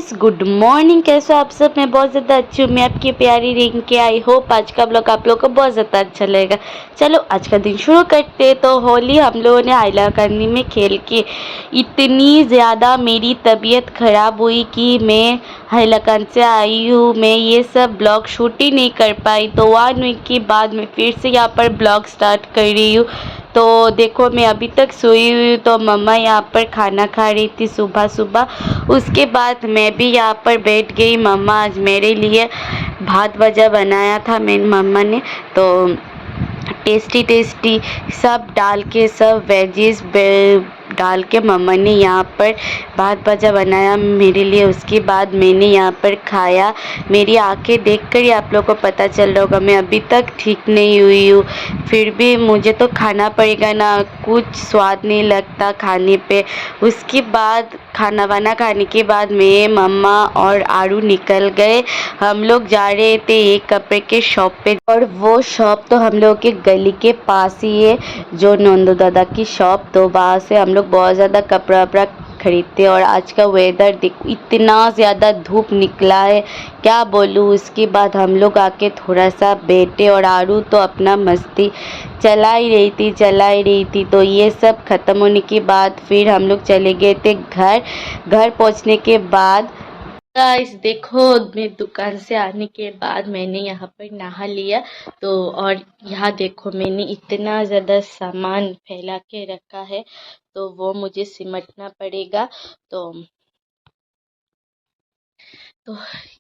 Guys, good morning. कैसे हो आप सब? मैं बहुत ज़्यादा अच्छी हूँ। मैं आपकी प्यारी रिंकी। आई होप आज का ब्लॉग आप लोगों को बहुत ज़्यादा अच्छा लगेगा। चलो आज का दिन शुरू करते। तो होली हम लोगों ने हाइलाकानी में खेल के इतनी ज़्यादा मेरी तबीयत ख़राब हुई कि मैं हाइलाकान से आई हूँ। मैं ये सब ब्लॉग शूट ही नहीं कर पाई। तो 1 वीक के बाद मैं फिर से यहाँ पर ब्लॉग स्टार्ट कर रही हूँ। तो देखो मैं अभी तक सोई हुई हूँ। तो मम्मा यहाँ पर खाना खा रही थी सुबह सुबह। उसके बाद मैं भी यहाँ पर बैठ गई। मम्मा आज मेरे लिए भात भजा बनाया था मेरी मम्मा ने। तो टेस्टी टेस्टी सब डाल के, सब वेजिस डाल के मम्मा ने यहाँ पर भात भजा बनाया मेरे लिए। उसके बाद मैंने यहाँ पर खाया। मेरी आंखें देखकर ही आप लोगों को पता चल रहा होगा मैं अभी तक ठीक नहीं हुई हूँ। फिर भी मुझे तो खाना पड़ेगा ना, कुछ स्वाद नहीं लगता खाने पे। उसके बाद खाना वाना खाने के बाद मैं, मम्मा और आरू निकल गए। हम लोग जा रहे थे एक कपड़े के शॉप पे, और वो शॉप तो हम लोग के गली के पास ही है, जो नंदू दादा की शॉप। तो वहाँ से हम लोग बहुत ज़्यादा कपड़ा वपड़ा खरीदते। और आज का वेदर देखो, इतना ज़्यादा धूप निकला है, क्या बोलूँ। उसके बाद हम लोग आके थोड़ा सा बैठे, और आरू तो अपना मस्ती चला ही रही थी। तो ये सब ख़त्म होने के बाद फिर हम लोग चले गए थे घर। घर पहुंचने के बाद गाइस देखो, मैं दुकान से आने के बाद मैंने यहाँ पर नहा लिया। तो और यहाँ देखो मैंने इतना ज़्यादा सामान फैला के रखा है, तो वो मुझे सिमटना पड़ेगा। तो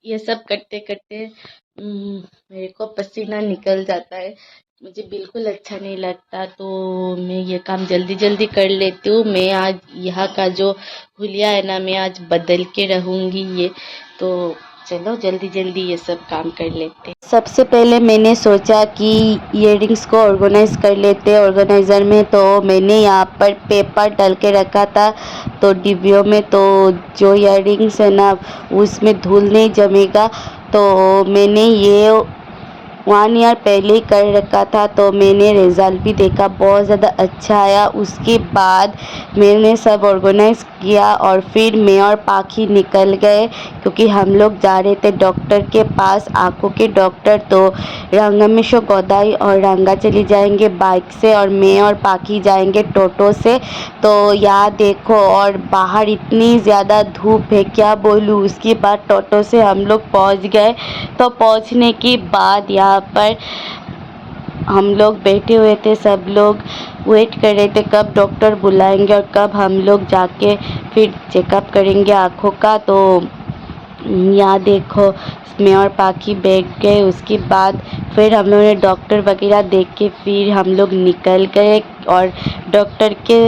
ये सब करते करते मेरे को पसीना निकल जाता है। मुझे बिल्कुल अच्छा नहीं लगता। तो मैं ये काम जल्दी जल्दी कर लेती हूँ। मैं आज यहाँ का जो हुलिया है ना, मैं आज बदल के रहूँगी ये। तो चलो जल्दी जल्दी ये सब काम कर लेते हैं। सबसे पहले मैंने सोचा कि इयररिंग्स को ऑर्गेनाइज कर लेते ऑर्गेनाइज़र में। तो मैंने यहाँ पर पेपर डाल के रखा था तो डिब्बियों में, तो जो इयररिंग्स है ना उसमें धूल नहीं जमेगा। तो मैंने ये 1 ईयर पहले ही कर रखा था। तो मैंने रिज़ल्ट भी देखा, बहुत ज़्यादा अच्छा आया। उसके बाद मैंने सब ऑर्गेनाइज किया, और फिर मैं और पाखी निकल गए, क्योंकि हम लोग जा रहे थे डॉक्टर के पास, आँखों के डॉक्टर। तो रंगमेश्वर गोदाई और रंगा चली जाएंगे बाइक से, और मैं और पाखी जाएंगे टोटो से। तो यहाँ देखो, और बाहर इतनी ज़्यादा धूप है, क्या बोलूँ। उसके बाद टोटो से हम लोग पहुँच गए। तो पहुँचने के बाद यहाँ पर हम लोग बैठे हुए थे, सब लोग वेट कर रहे थे कब डॉक्टर बुलाएंगे और कब हम लोग जाके फिर चेकअप करेंगे आँखों का। तो यहाँ देखो मैं और पाखी बैठ गए। उसके बाद फिर हम लोगों ने डॉक्टर वगैरह देख के फिर हम लोग निकल गए। और डॉक्टर के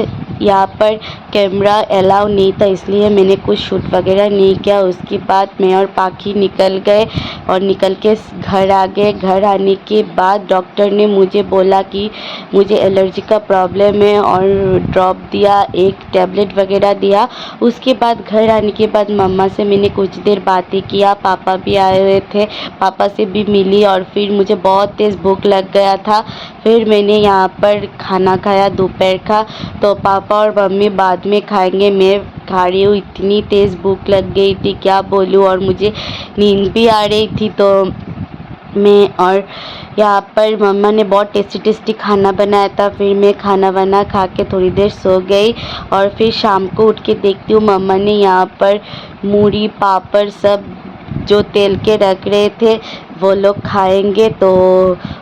यहाँ पर कैमरा अलाउ नहीं था, इसलिए मैंने कुछ शूट वगैरह नहीं किया। उसके बाद मैं और पाखी निकल गए, और निकल के घर आ गए। घर आने के बाद डॉक्टर ने मुझे बोला कि मुझे एलर्जी का प्रॉब्लम है, और ड्रॉप दिया, एक टैबलेट वगैरह दिया। उसके बाद घर आने के बाद मम्मा से मैंने कुछ देर बातें किया, पापा भी आए हुए थे, पापा से भी मिली। और फिर मुझे बहुत तेज़ भूख लग गया था। फिर मैंने यहाँ पर खाना खाया दोपहर का। तो पापा और मम्मी बाद में खाएंगे, मैं खा रही हूँ। इतनी तेज़ भूख लग गई थी, क्या बोलूँ। और मुझे नींद भी आ रही थी। तो मैं और यहाँ पर मम्मा ने बहुत टेस्टी टेस्टी खाना बनाया था। फिर मैं खाना वाना खा के थोड़ी देर सो गई। और फिर शाम को उठ के देखती हूँ मम्मा ने यहाँ पर मूढ़ी पापड़ सब जो तेल के रख रहे थे वो लोग खाएंगे। तो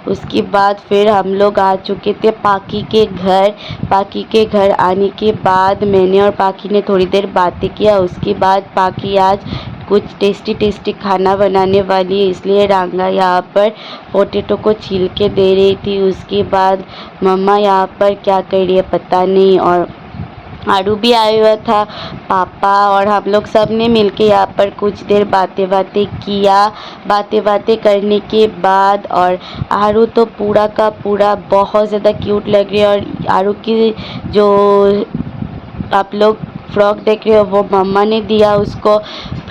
उसके बाद फिर हम लोग आ चुके थे पाखी के घर। पाखी के घर आने के बाद मैंने और पाखी ने थोड़ी देर बातें किया। उसके बाद पाखी आज कुछ टेस्टी टेस्टी खाना बनाने वाली है, इसलिए रांगा यहाँ पर पोटैटो को छील के दे रही थी। उसके बाद मम्मा यहाँ पर क्या कर रही है पता नहीं। और आरू भी आया हुआ था, पापा और हम लोग सब ने मिलके यहाँ पर कुछ देर बातें किया। बातें करने के बाद, और आरू तो पूरा का पूरा बहुत ज़्यादा क्यूट लग रही है। और आरू की जो आप लोग फ्रॉक देख रहे हो वो मम्मा ने दिया उसको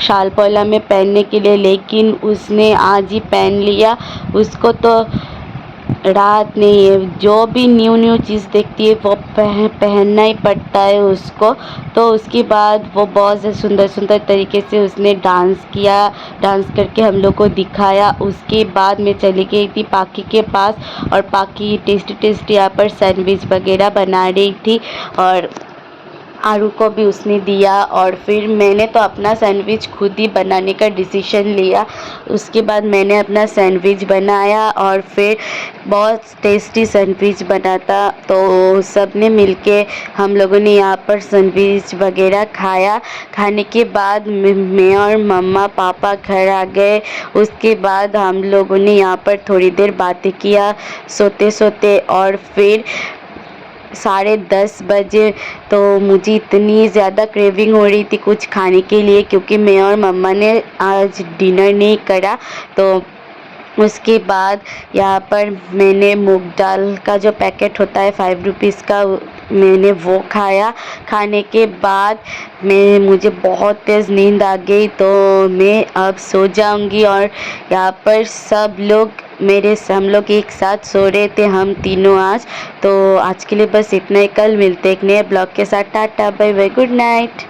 शाल पौला में पहनने के लिए, लेकिन उसने आज ही पहन लिया। उसको तो रात में ये जो भी न्यू न्यू चीज़ देखती है वो पहनना ही पड़ता है उसको। तो उसके बाद वो बहुत सुंदर सुंदर तरीके से उसने डांस किया, डांस करके हम लोग को दिखाया। उसके बाद मैं चली गई थी पाकी के पास और पाकी टेस्टी टेस्टी यहाँ पर सैंडविच वगैरह बना रही थी और आरू को भी उसने दिया। और फिर मैंने तो अपना सैंडविच खुद ही बनाने का डिसीजन लिया। उसके बाद मैंने अपना सैंडविच बनाया और फिर बहुत टेस्टी सैंडविच बना था। तो सब ने मिलके हम लोगों ने यहाँ पर सैंडविच वगैरह खाया। खाने के बाद मैं और मम्मा पापा घर आ गए। उसके बाद हम लोगों ने यहाँ पर थोड़ी देर बातें किया सोते सोते। और फिर 10:30 बजे तो मुझे इतनी ज़्यादा क्रेविंग हो रही थी कुछ खाने के लिए, क्योंकि मैं और मम्मा ने आज डिनर नहीं करा। तो उसके बाद यहाँ पर मैंने मूंग दाल का जो पैकेट होता है 5 रुपीज़ का, मैंने वो खाया। खाने के बाद मुझे बहुत तेज़ नींद आ गई, तो मैं अब सो जाऊंगी। और यहाँ पर सब लोग हम लोग एक साथ सो रहे थे, हम तीनों आज। तो आज के लिए बस इतना ही। कल मिलते एक नए ब्लॉग के साथ। Tata bye bye, good night.